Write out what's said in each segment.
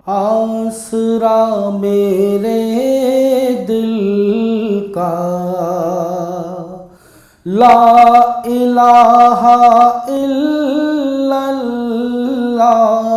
آسرا میرے دل کا لا الہ الا اللہ،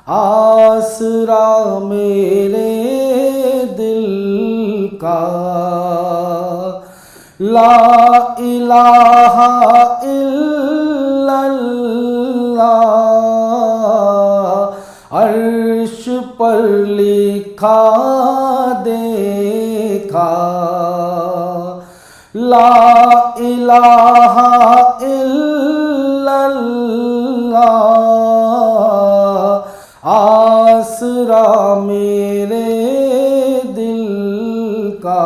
آسرا میرے دل کا لا الہ الا اللہ، عرش پر لکھا دیکھا لا الہ الا اللہ، آسرا میرے دل کا۔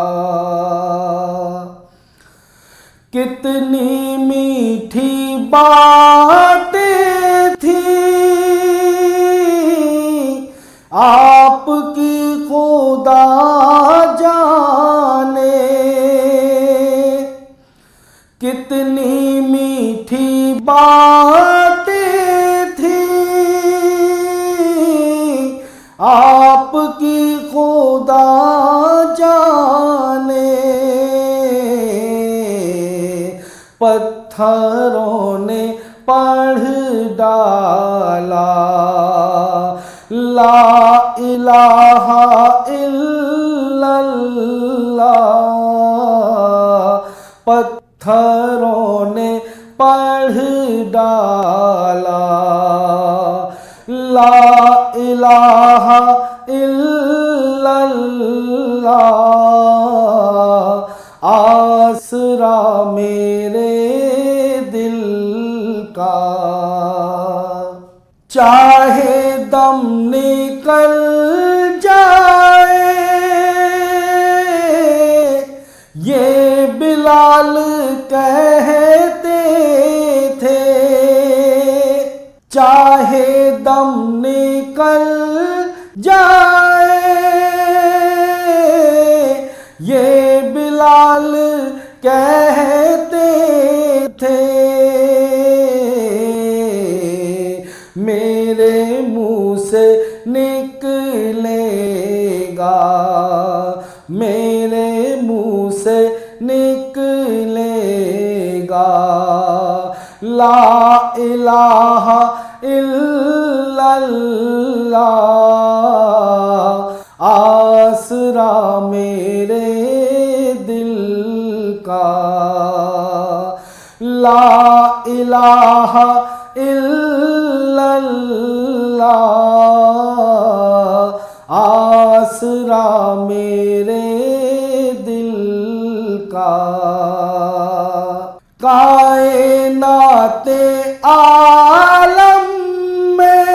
کتنی میٹھی باتیں تھیں آپ کی خدا جانے، کتنی میٹھی باتیں تھیں آپ کی خدا جانے، پتھروں نے پڑھ ڈالا لا الہ الا اللہ، پتھروں نے پڑھ ڈالا لا الہ الا اللہ، آسرا میرے دل کا۔ چاہے دم نکل جائے یہ بلال کہتے تھے، چاہے دم نکل جائے یہ بلال کہتے تھے، میرے منہ سے نکلے گا، میرے منہ سے نکلے گا لا الہ الا اللہ، آسرا میرے دل کا لا الہ الا اللہ، آسرا میرے دل کا۔ کائنات عالم میں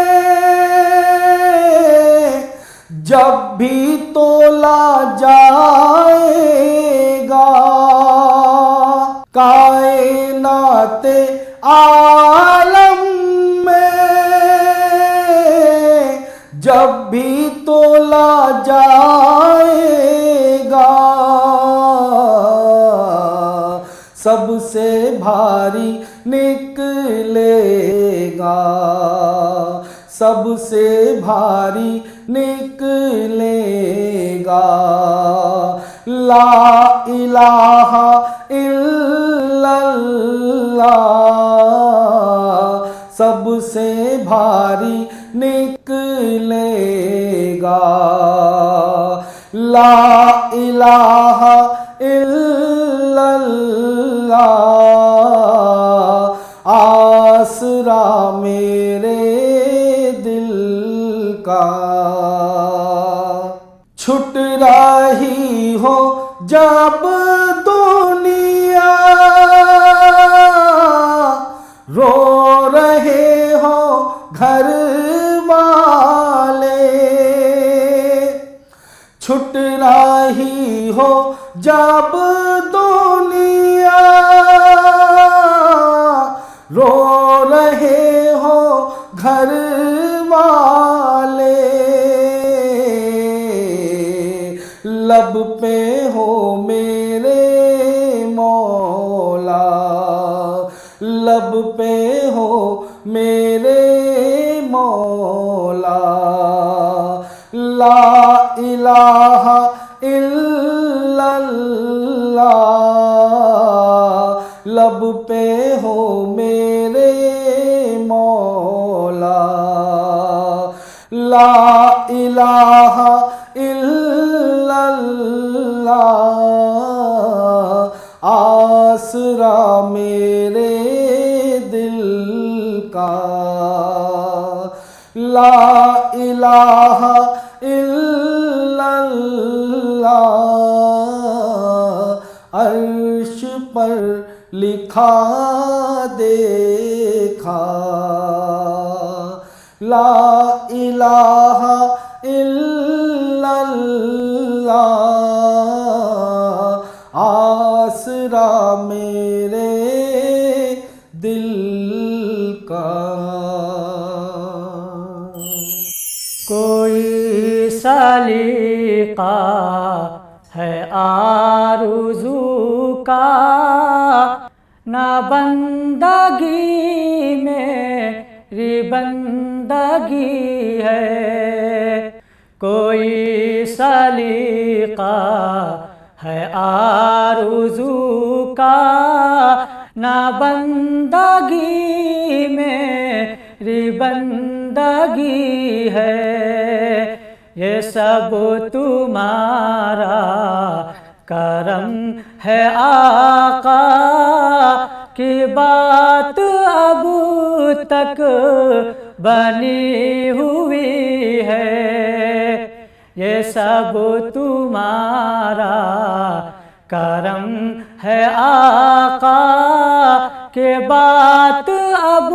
جب بھی تولا جائے گا، کائنات عالم میں جب بھی تولا جائے گا، سب سے بھاری نکلے گا، سب سے بھاری نکلے گا لا الہ الا اللہ، سب سے بھاری نکلے گا لا الہ الا اللہ، آسرا میرے دل کا۔ چھٹ رہی ہو جب دنیا، رو رہے ہو گھر والے، چھٹ رہی ہو جب دنیا، رو رہے ہو گھر والے، لب پہ ہو میرے مولا، لب پہ ہو میرے مولا، مولا لا الہ الا اللہ لب پہ ہو میرے مولا لا الہ الا اللہ آسرا میرے دل کا لا الہ الا اللہ عرش پر لکھا دیکھا لا الہ الا اللہ آسرا میرے دل کا کوئی سلیقہ ہے آرزو کا نہ بندگی میری بندگی ہے کوئی سلیقہ ہے آرزو کا نہ بندگی میری بندگی ہے یہ سب تمہارا کرم ہے آقا کی بات اب تک بنی ہوئی ہے یہ سب تمہارا کرم ہے آقا کہ بات اب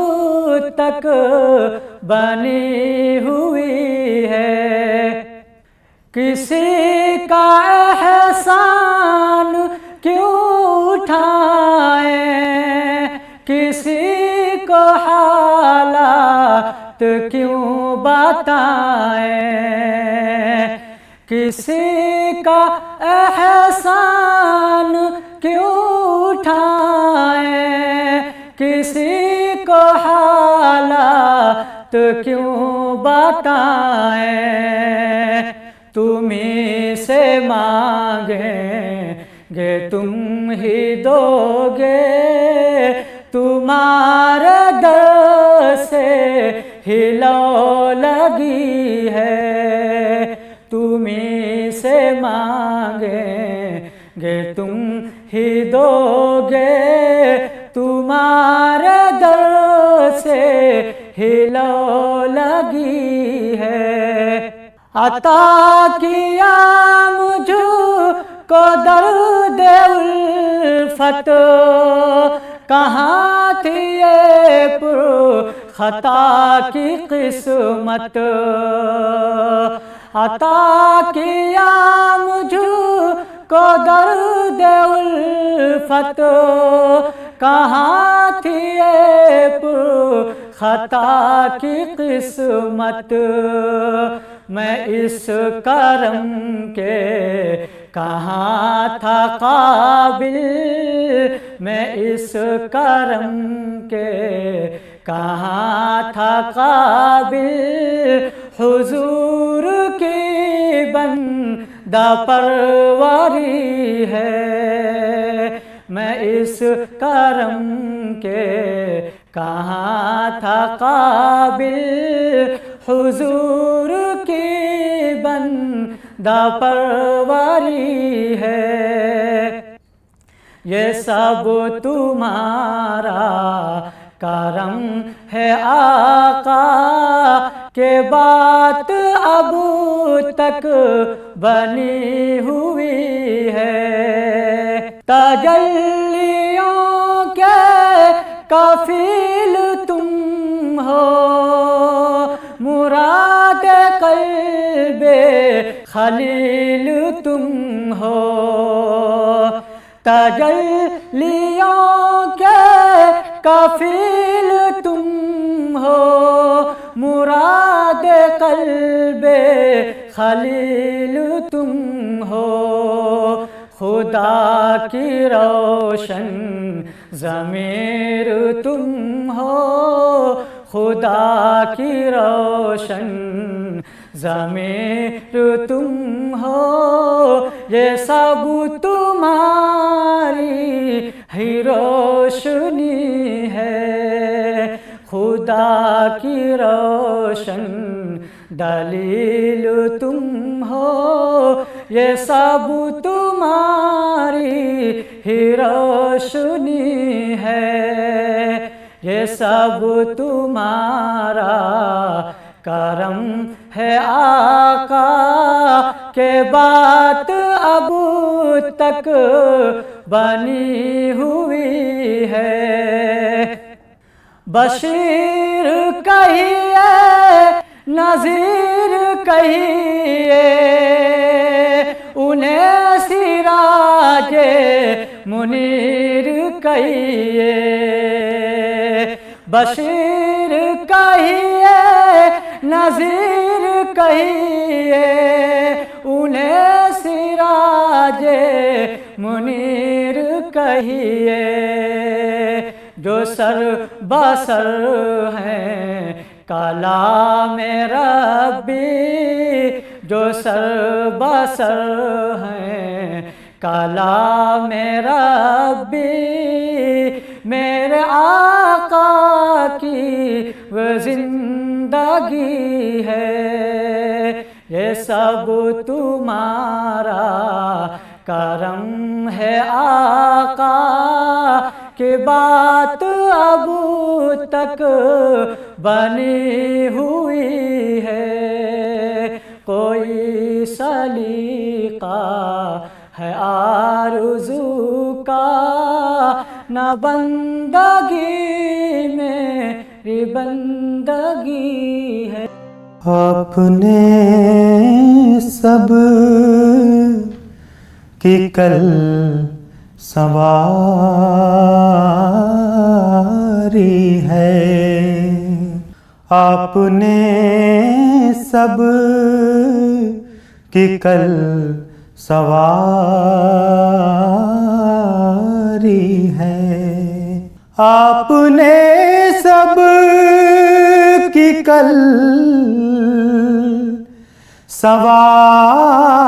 تک بنی ہوئی ہے کسی کا احسان کیوں اٹھائیں کسی کو حالات کیوں بتائیں کسی کا احسان کیوں اٹھائیں کسی کو حالات کیوں بتائیں تمہیں سے مانگیں گے تم ہی دو گے تمہارے در سے ہی لو لگی ہے تمہیں سے مانگیں گے تم ہی دو گے تمہارے در سے ہی لو لگی ہے عطا کیا مجھ کو درد الفت کہاں تھی یہ پر خطا کی قسمت عطا کیا مجھ کو درد الفت کہاں تھی یہ پر خطا کی قسمت میں اس کرم کے کہاں تھا قابل میں اس کرم کے کہاں تھا قابل حضور کی بندہ پروری ہے میں اس کرم کے کہاں تھا قابل حضور کی بندہ پروری ہے یہ سب تمہارا کرم ہے آقا کہ بات اب تک بنی ہوئی ہے تجلیوں کے کفیل تم ہو مراد قلب خلیل تم ہو تجلیوں کے کفیل تم ہو مراد قلب خلیل تم ہو خدا کی روشن ضمیر تم ہو خدا کی روشن ضمیر تم ہو، یہ سب تمہاری ہی روشنی ہے، خدا کی روشن دلیل تم ہو، یہ سب تمہاری ہی روشنی ہے، یہ سب تمہارا کرم ہے آقا کہ بات اب تک بنی ہوئی ہے، بشیر کہیے نذیر کہیے انہیں سراج منیر کہیے، بشیر کہیے نذیر کہیے انہیں سراج منیر کہیے، جو سر بسر ہیں کلام ربی، جو سر بسر ہیں کلام ربی، میرے آقا کی وہ زندگی ہے، یہ سب تمہارا کرم ہے آقا کہ بات اب تک بنی ہوئی ہے، کوئی سلیقہ ہے آرزو کا نہ بندگی میری بندگی ہے، آپ نے سب کی کل سنواری ہے، آپ نے سب کی کل سواری ہے، آپ نے سب کی کل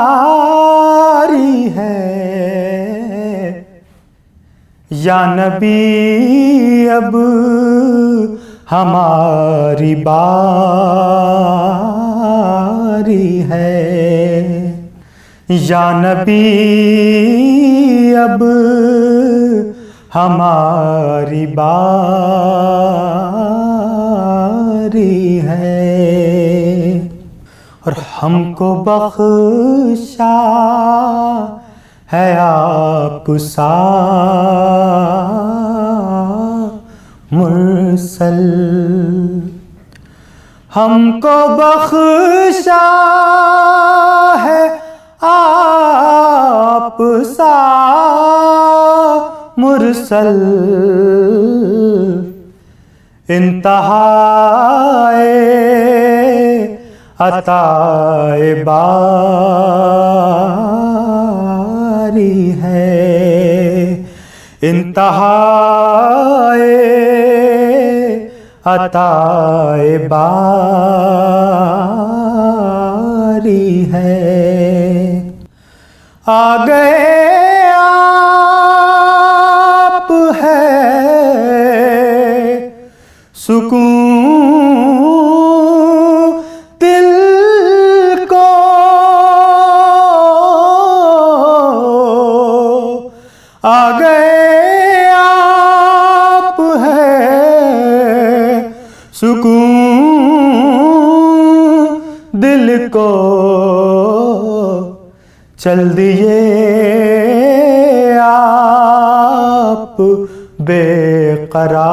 سواری ہے، یا نبی اب ہماری باری ہے، یا نبی اب ہماری باری ہے، اور ہم کو بخشا ہے آپ سا مرسل، ہم کو بخشا ہے آپ سا مرسل، انتہائے عطائے باری ہے، انتہائے عطائے باری ہے، آ گئے آپ ہے سکون دل کو، آ گئے آپ ہے سکون دل کو، چل دیے آپ بے قراری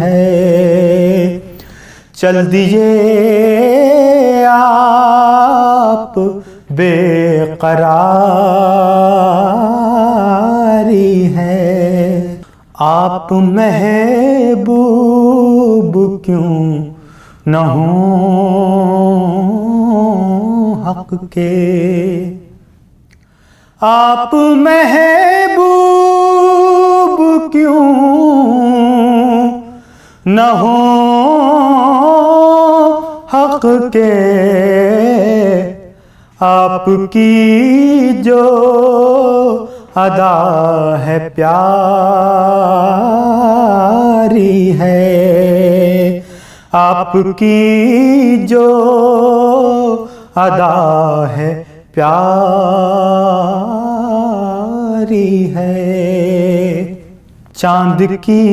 ہے، چل دیے آپ بے قراری ہے، آپ محبوب کیوں نہ ہوں حق کے، آپ محبوب کیوں نہ ہوں حق کے، آپ کی جو ادا ہے پیاری ہے، آپ کی جو ادا ہے پیاری ہے، چاند کی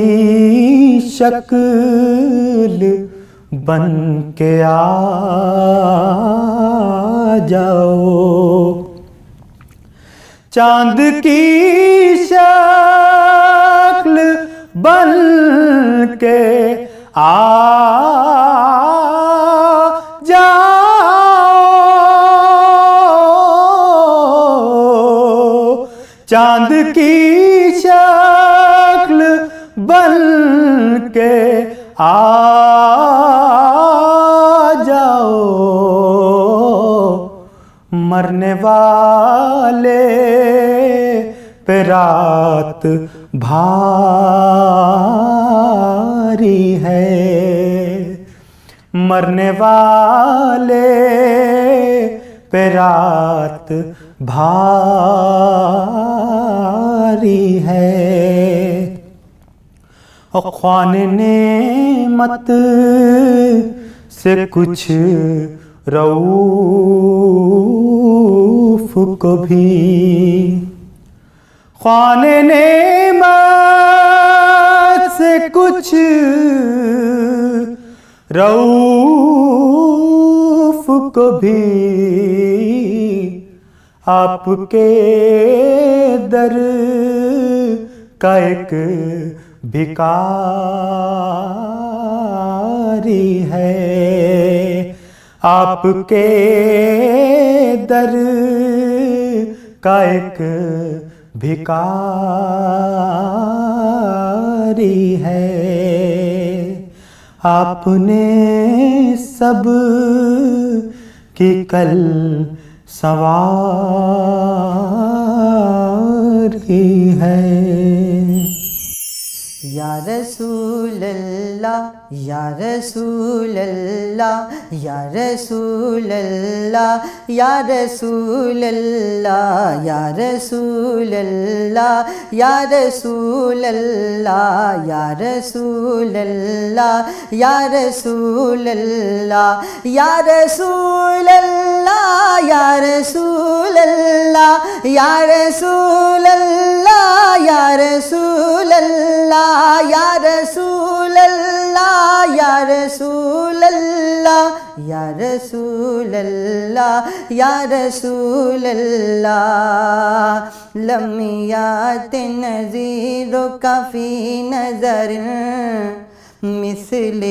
شکل بن کے آ جاؤ، چاند کی شکل بن کے آ جاؤ، چاند کی شکل بن کے آ جاؤ، مرنے والے پہ رات بھاری ہے، مرنے والے پہ رات بھاری ہے، اور خوان نعمت سے کچھ رؤوف کو بھی، خوان نعمت سے کچھ رؤوف کو بھی آپ کے در کا ایک بھکاری ہے، آپ کے در کا ایک بھکاری ہے، آپ نے سب کی کل سواری ہے۔ یا رسول اللہ یا رسول اللہ یا رسول اللہ یا رسول اللہ یا رسول اللہ یا رسول اللہ یا رسول اللہ یا رسول اللہ یا رسول اللہ یا رسول اللہ یا رسول اللہ یا رسول اللہ یا رسول اللہ یا رسول اللہ یا رسول اللہ یا رسول اللہ لمیات نذیر کا فی نظر مثل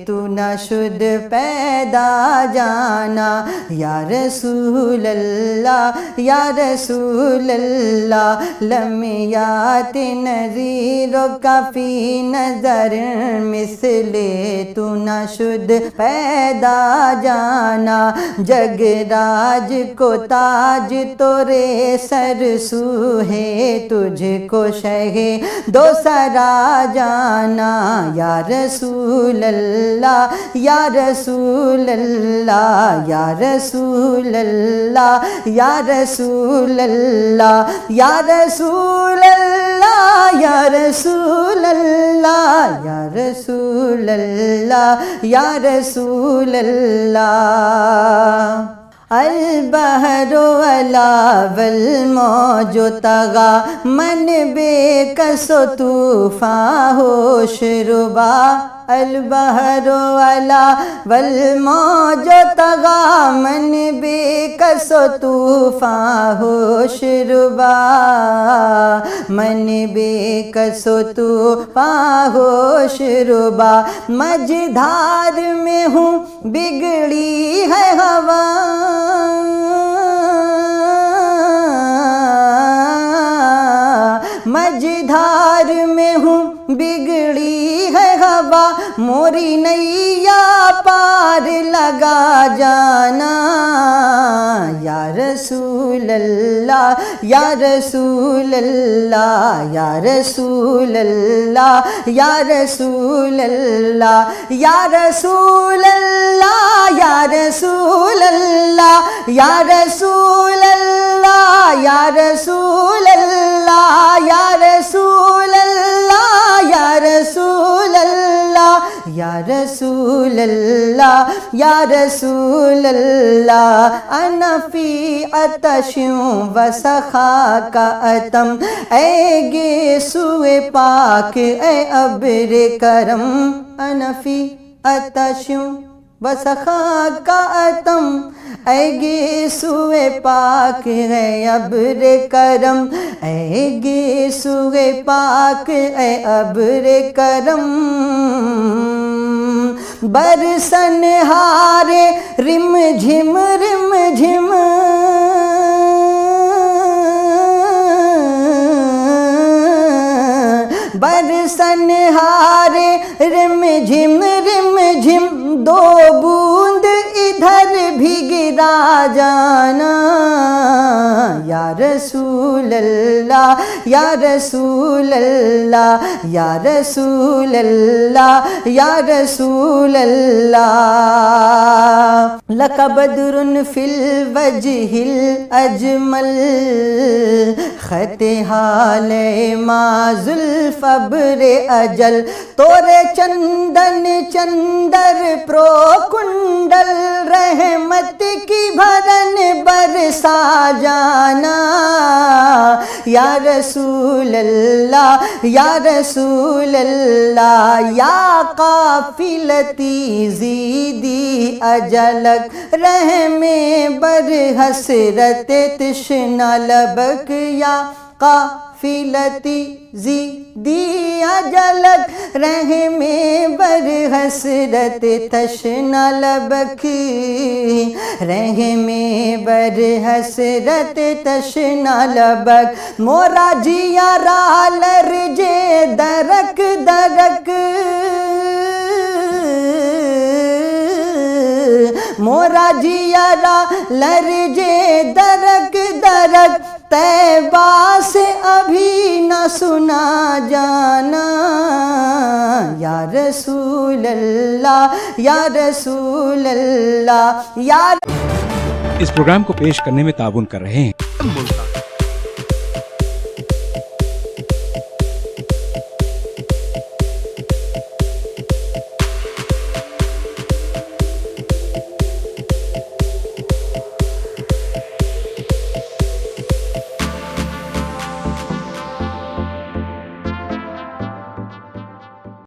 تو نہ شد پیدا جانا یا رسول اللہ یا رسول اللہ لمیات نذیر کا فی نظر مثل تو نہ شد پیدا جانا جگ راج کو تاج تورے سر سو ہے تجھ کو شہ دو سرا جانا یا رسول اللہ یا رسول اللہ یا رسول اللہ یا رسول اللہ یا رسول اللہ یا رسول اللہ یا رسول اللہ یا رسول اللہ البحر ولا والموج طغى من بے کس و طوفان ہوش ربا البحر ولا والموج طغى من بے کس و طوفان ہوش ربا من بے کس و طوفان ہوش ربا مجدھار میں ہوں بگڑی ہے ہوا مجدھار میں ہوں بگڑی ہے ہوا موری نیا پار لگا جانا یا رسول اللہ یا رسول اللہ یا رسول اللہ یا رسول اللہ یا رسول اللہ یا رسول اللہ یا رسول اللہ یا رسول اللہ یا رسول اللہ یا رسول اللہ یا رسول اللہ یا رسول اللہ انا فی عطش و سخا کا اتم اے گیسوئے پاک اے ابر کرم انا فی عطش و سخا کا اتم اے گیسوئے پاک ہے ابر کرم اے گیسوئے پاک اے ابر کرم برسن ہارے رم جھم برسن ہارے رم جھم دو بوند ادھر بھی گرا جانا یا رسول اللہ یا رسول اللہ یا رسول اللہ یا رسول اللہ لک بدر فی الوجہ الاجمل خط حال ما زلف ابر اجل تورے چندن چندر پرو کنڈل رحمت کی بھرن برسا جانا یا رسول اللہ یا رسول اللہ یا قافلتی زیدی اجلک رحم بر حسرت تشنا لبک یا قافلتی زیدی اجلک رحم بر حسرت تشنا لبک رحم بر حسرت تشنا لبک مورا جیا را لرجے درک درک مورا جیا را لرجے درک درک طیبہ سے ابھی نہ سنا جانا یا رسول اللہ یا رسول اللہ یا اس پروگرام کو پیش کرنے میں تعاون کر رہے ہیں